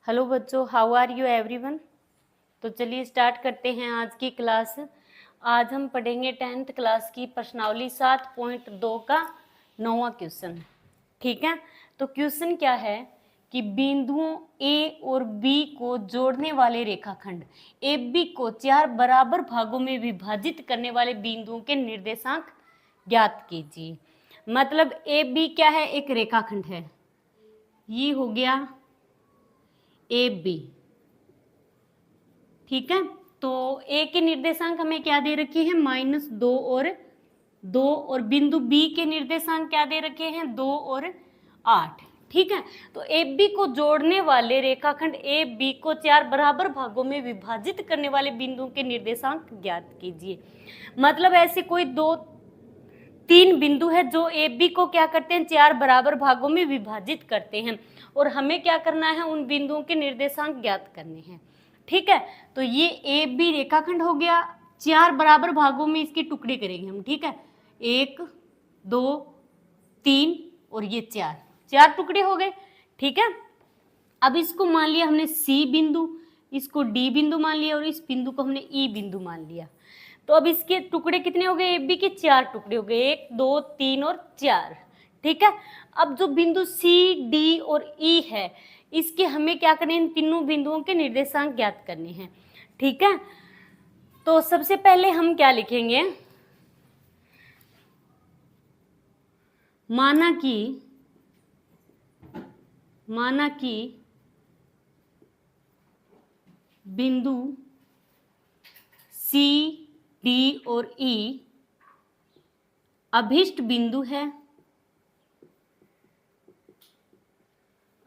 Hello बच्चों, how are you everyone. तो चलिए स्टार्ट करते हैं आज की क्लास। आज हम पढ़ेंगे 10th क्लास की प्रश्नावली 7.2 का 9वां क्वेश्चन। ठीक है, तो क्वेश्चन क्या है कि बिंदुओं ए और बी को जोड़ने वाले रेखाखंड ए बी को 4 बराबर भागों में विभाजित करने वाले बिंदुओं के निर्देशांक ज्ञात कीजिए। मतलब ए बी क्या है, एक रेखाखंड है। ये हो गया ए बी। ठीक है, तो ए के निर्देशांक हमें क्या दे रखे हैं, -2 और 2, और बिंदु बी के निर्देशांक क्या दे रखे हैं, 2 और 8। ठीक है, तो ए बी को जोड़ने वाले रेखाखंड ए बी को 4 बराबर भागों में विभाजित करने वाले बिंदुओं के निर्देशांक ज्ञात कीजिए। मतलब ऐसे कोई 3 बिंदु है जो ए बी को क्या करते हैं, 4 बराबर भागों में विभाजित करते हैं, और हमें क्या करना है, उन बिंदुओं के निर्देशांक ज्ञात करने हैं। ठीक है, तो ये ए बी रेखाखंड हो गया, 4 बराबर भागों में इसके टुकड़े करेंगे हम। ठीक है, 1 2 3 और ये 4 टुकड़े हो गए। ठीक है, अब इसको मान लिया हमने सी बिंदु, इसको डी बिंदु मान लिया, और इस बिंदु को हमने ई बिंदु मान लिया। तो अब इसके टुकड़े कितने हो गए, ए बी के 4 टुकड़े हो गए, 1 2 3 और 4। ठीक है, अब जो बिंदु सी डी और ई है, इसके हमें क्या करने हैं, इन तीनों बिंदुओं के निर्देशांक ज्ञात करने हैं। ठीक है, तो सबसे पहले हम क्या लिखेंगे, माना कि बिंदु सी डी और ई अभिष्ट बिंदु है,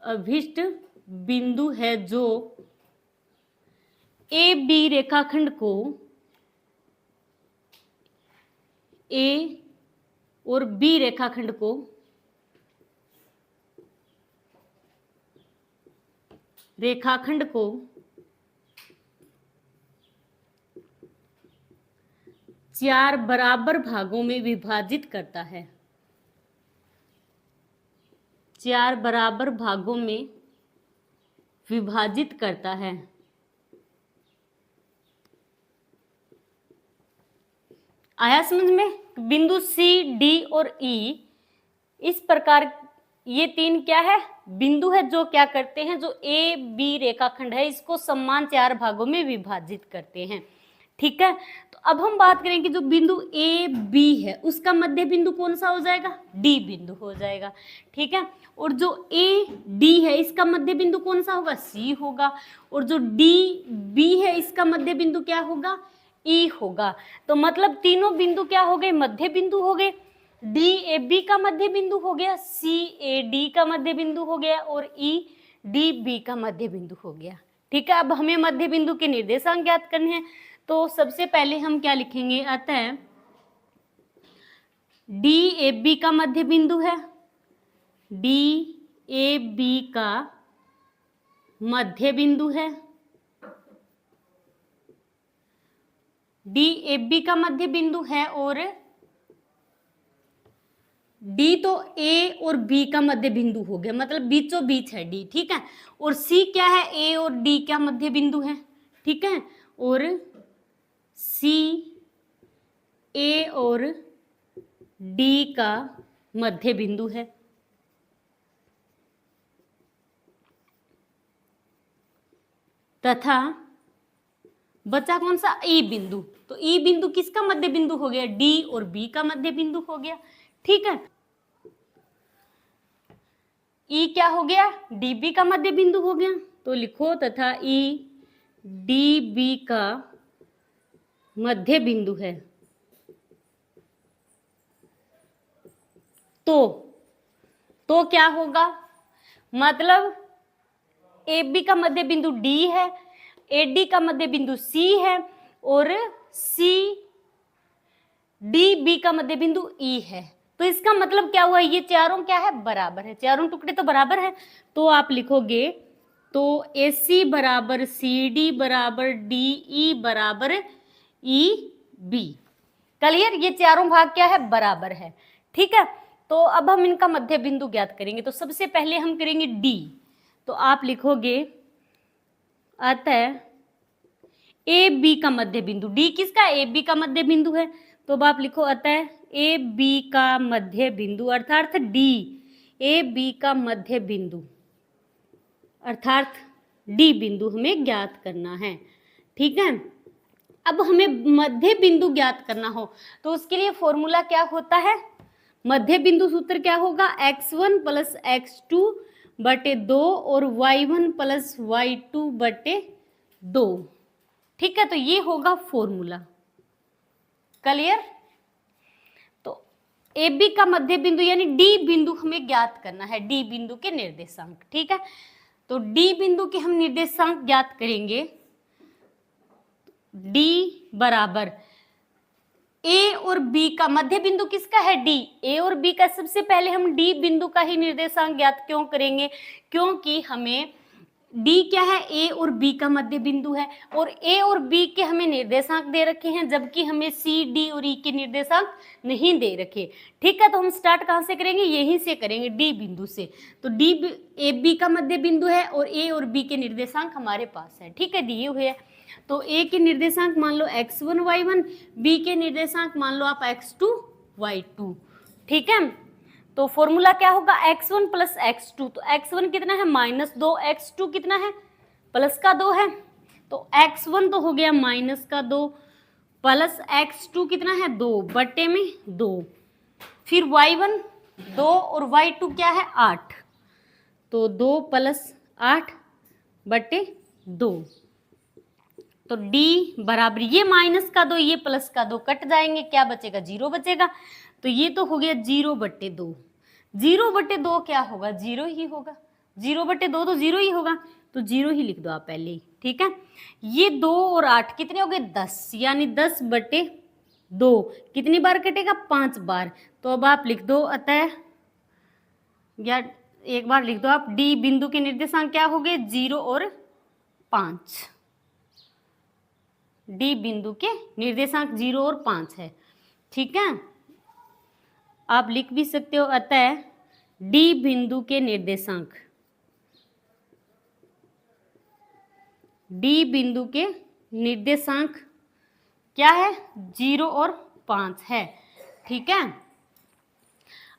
अभिष्ट बिंदु है जो ए बी रेखाखंड को ए और बी रेखाखंड को चार बराबर भागों में विभाजित करता है, 4 बराबर भागों में विभाजित करता है। आया समझ में? बिंदु सी डी और ई इस प्रकार ये 3 क्या है, बिंदु है जो क्या करते हैं, जो ए बी रेखाखंड है इसको समान 4 भागों में विभाजित करते हैं। ठीक है, तो अब हम बात करेंगे जो बिंदु ए बी है उसका मध्य बिंदु कौन सा हो जाएगा, डी बिंदु हो जाएगा। ठीक है, और जो ए डी है इसका मध्य बिंदु कौन सा होगा, सी होगा, और जो डी बी है इसका मध्य बिंदु क्या होगा, ई होगा। तो मतलब तीनों बिंदु क्या हो गए, मध्य बिंदु हो गए। डी ए बी का मध्य बिंदु हो गया, सी ए डी का मध्य बिंदु हो गया, और ई डी बी का मध्य बिंदु हो गया। ठीक है, अब हमें मध्य बिंदु के निर्देशांक ज्ञात करने हैं। तो सबसे पहले हम क्या लिखेंगे, अतः डी ए बी का मध्य बिंदु है, डी ए बी का मध्य बिंदु है, डी ए बी का मध्य बिंदु है, और डी तो ए और बी का मध्य बिंदु हो गया, मतलब बीचों बीच है डी। ठीक है, और सी क्या है, ए और डी का मध्य बिंदु है। ठीक है, और सी ए और डी का मध्य बिंदु है। तथा बचा कौन सा, ई बिंदु। तो ई बिंदु किसका मध्य बिंदु हो गया, डी और बी का मध्य बिंदु हो गया। ठीक है, ई क्या हो गया, डी बी का मध्य बिंदु हो गया। तो लिखो तथा ई डी बी का मध्य बिंदु है। तो क्या होगा, मतलब ए बी का मध्य बिंदु डी है, ए डी का मध्य बिंदु सी है, और सी डी बी का मध्य बिंदु ई है। तो इसका मतलब क्या हुआ, ये चारों क्या है, बराबर है, चारों टुकड़े तो बराबर है। तो आप लिखोगे तो ए सी बराबर सी डी बराबर डी ई बराबर ई बी। क्लियर, ये चारों भाग क्या है, बराबर है। ठीक है, तो अब हम इनका मध्य बिंदु ज्ञात करेंगे। तो सबसे पहले हम करेंगे डी। तो आप लिखोगे अतः ए बी का मध्य बिंदु, डी किसका, ए बी का मध्य बिंदु है, तो अब आप लिखो अतः ए बी का मध्य बिंदु अर्थात डी, ए बी का मध्य बिंदु अर्थात डी बिंदु हमें ज्ञात करना है। ठीक है, अब हमें मध्य बिंदु ज्ञात करना हो तो उसके लिए फॉर्मूला क्या होता है, मध्य बिंदु सूत्र क्या होगा, x1 प्लस x2 बटे 2 और y1 प्लस y2 बटे 2। ठीक है, तो ये होगा फॉर्मूला। क्लियर? तो ए बी का मध्य बिंदु यानी डी बिंदु हमें ज्ञात करना है, डी बिंदु के निर्देशांक। ठीक है, तो डी बिंदु के हम निर्देशांक ज्ञात करेंगे। डी बराबर ए और बी का मध्य बिंदु किसका है, डी, ए और बी का। सबसे पहले हम डी बिंदु का ही निर्देशांक ज्ञात क्यों करेंगे, क्योंकि हमें डी क्या है, ए और बी का मध्य बिंदु है और ए और बी के हमें निर्देशांक दे रखे हैं, जबकि हमें सी डी और ई के निर्देशांक नहीं दे रखे। ठीक है, तो हम स्टार्ट कहाँ से करेंगे, यहीं से करेंगे, डी बिंदु से। तो डी ए बी का मध्य बिंदु है और ए और बी के निर्देशांक हमारे पास है। ठीक है, दिए हुए है। तो ए के निर्देशांक मान लो x1 y1, बी के निर्देशांक मान लो आप x2 y2। ठीक है, तो फॉर्मूला क्या होगा, x1 प्लस x2, तो x1 कितना है -2, x2 कितना है +2 है, तो x1 तो हो गया -2 प्लस x2 कितना है 2 बटे में 2, फिर y1 2 और y2 क्या है 8, तो 2 + 8 बटे 2। तो D बराबर ये -2 ये +2 कट जाएंगे, क्या बचेगा 0 बचेगा। तो ये तो हो गया 0/2, 0/2 क्या होगा 0 ही होगा, 0/2 तो 0 ही होगा, तो 0 ही लिख दो आप पहले ही। ठीक है, ये 2 और 8 कितने हो गए 10, यानी 10/2 कितनी बार कटेगा 5 बार। तो अब आप लिख दो अतः, या एक बार लिख दो आप, डी बिंदु के निर्देशांक क्या हो गए 0 और 5। डी बिंदु के निर्देशांक 0 और 5 है। ठीक है, आप लिख भी सकते हो अतः डी बिंदु के निर्देशांक, डी बिंदु के निर्देशांक क्या है 0 और 5 है। ठीक है,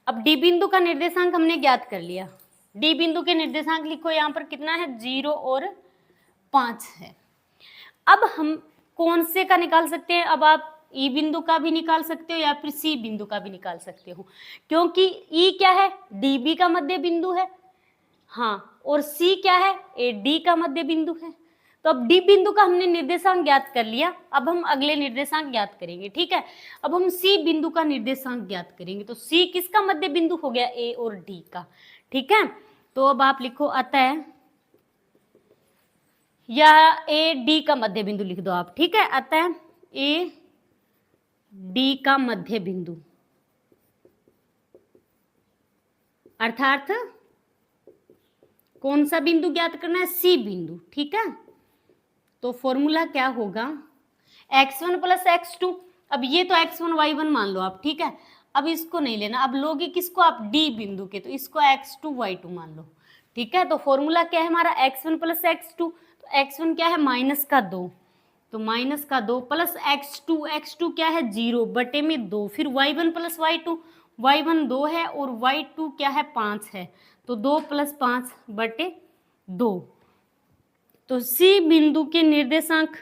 अब डी बिंदु का निर्देशांक हमने ज्ञात कर लिया। डी बिंदु के निर्देशांक लिखो यहाँ पर कितना है 0 और 5 है। अब हम कौन से का निकाल सकते हैं, अब आप ई बिंदु का भी निकाल सकते हो या फिर सी बिंदु का भी निकाल सकते हो, क्योंकि ई क्या है डी बी का मध्य बिंदु है, हाँ, और सी क्या है ए डी का मध्य बिंदु है। तो अब डी बिंदु का हमने निर्देशांक ज्ञात कर लिया, अब हम अगले निर्देशांक ज्ञात करेंगे। ठीक है, अब हम सी बिंदु का निर्देशांक ज्ञात करेंगे। तो सी किसका मध्य बिंदु हो गया ए और डी का। ठीक है, तो अब आप लिखो अतः, या ए डी का मध्य बिंदु लिख दो आप। ठीक है, अतः ए डी का मध्य बिंदु अर्थात कौन सा बिंदु ज्ञात करना है, सी बिंदु। ठीक है, तो फॉर्मूला क्या होगा x1 प्लस x2, अब ये तो x1 y1 मान लो आप। ठीक है, अब इसको नहीं लेना, अब लोगे किसको आप डी बिंदु के, तो इसको x2 y2 मान लो। ठीक है, तो फॉर्मूला क्या है हमारा x1 प्लस x2, तो x1 क्या है -2, तो -2 प्लस x2 क्या है 0 बटे में 2, फिर y1 प्लस y2, y1 2 है और y2 क्या है 5 है, तो 2 + 5 बटे 2। तो सी बिंदु के निर्देशांक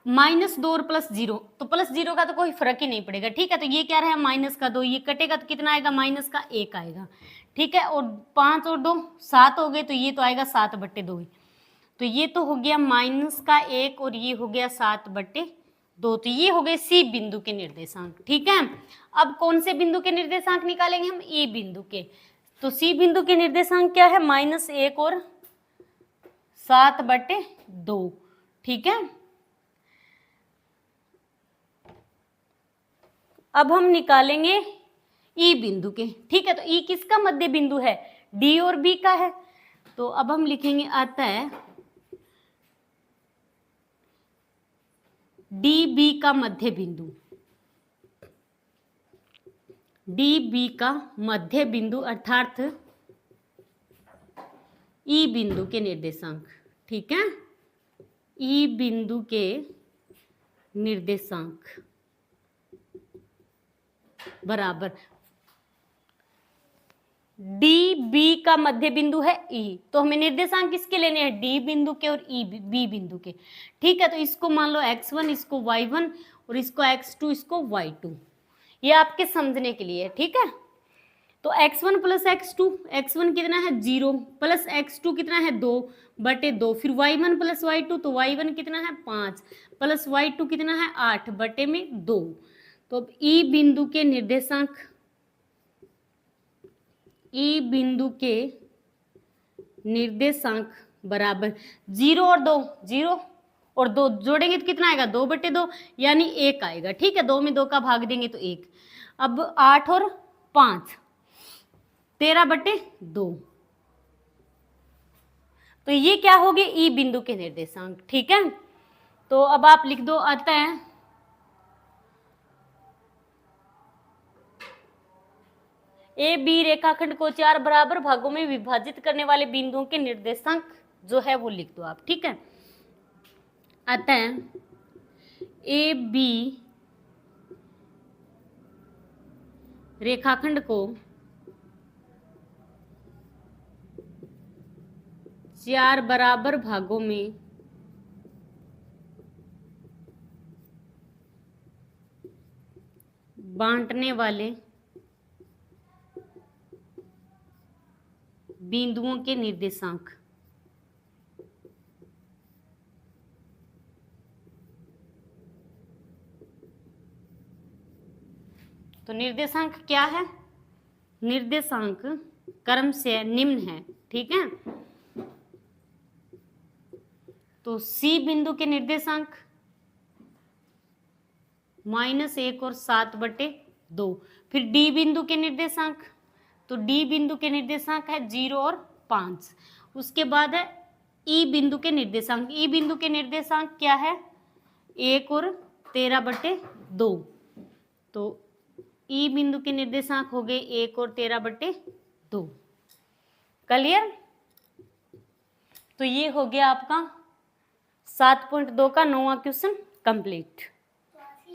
-2 और +0, तो +0 का तो कोई फर्क ही नहीं पड़ेगा। ठीक है, तो ये क्या रहा -2, ये कटेगा तो कितना आएगा -1 आएगा। ठीक है, और 5 और 2 7 हो गए, तो ये तो आएगा 7/2। तो ये तो हो गया -1 और ये हो गया 7/2, तो ये हो गए सी बिंदु के निर्देशांक। ठीक है, अब कौन से बिंदु के निर्देशांक निकालेंगे हम, ई बिंदु के। तो सी बिंदु के निर्देशांक क्या है -1 और 7/2। ठीक है, अब हम निकालेंगे ई बिंदु के। ठीक है, तो ई किसका मध्य बिंदु है, डी और बी का है। तो अब हम लिखेंगे अतः डी बी का मध्य बिंदु, डी बी का मध्य बिंदु अर्थात ई बिंदु के निर्देशांक, ठीक है, ई बिंदु के निर्देशांक बराबर डी बी का मध्य बिंदु है ई, तो हमें निर्देशांक किसके लेने हैं, डी बिंदु के और ई बी बिंदु के, ठीक है। तो इसको मान लो x1, इसको y1 और इसको x2, इसको y2, ये आपके समझने के लिए है, ठीक है। तो x1 प्लस x2, x1 कितना है 0 प्लस x2 कितना है 2/2, फिर y1 प्लस y2, तो y1 कितना है 5 प्लस y2 कितना है 8/2। तो अब ई बिंदु के निर्देशांक, ई बिंदु के निर्देशांक बराबर 0 और 2, 0 और 2 जोड़ेंगे तो कितना आएगा 2/2, यानी 1 आएगा, ठीक है। 2 में 2 का भाग देंगे तो 1। अब 8 और 5 13/2, तो ये क्या हो गए ई बिंदु के निर्देशांक, ठीक है। तो अब आप लिख दो, आता है ए बी रेखाखंड को 4 बराबर भागों में विभाजित करने वाले बिंदुओं के निर्देशांक जो है वो लिख दो आप, ठीक है। आता है ए बी रेखाखंड को 4 बराबर भागों में बांटने वाले बिंदुओं के निर्देशांक, तो निर्देशांक क्या है, निर्देशांक क्रम से निम्न है, ठीक है। तो सी बिंदु के निर्देशांक -1 और 7/2, फिर डी बिंदु के निर्देशांक, तो डी बिंदु के निर्देशांक है 0 और 5। उसके बाद है ई बिंदु के निर्देशांक, ई बिंदु के निर्देशांक क्या है 1 और 13/2, तो ई बिंदु के निर्देशांक हो गए 1 और 13/2। क्लियर। तो ये हो गया आपका 7.2 का 9वां क्वेश्चन कंप्लीट।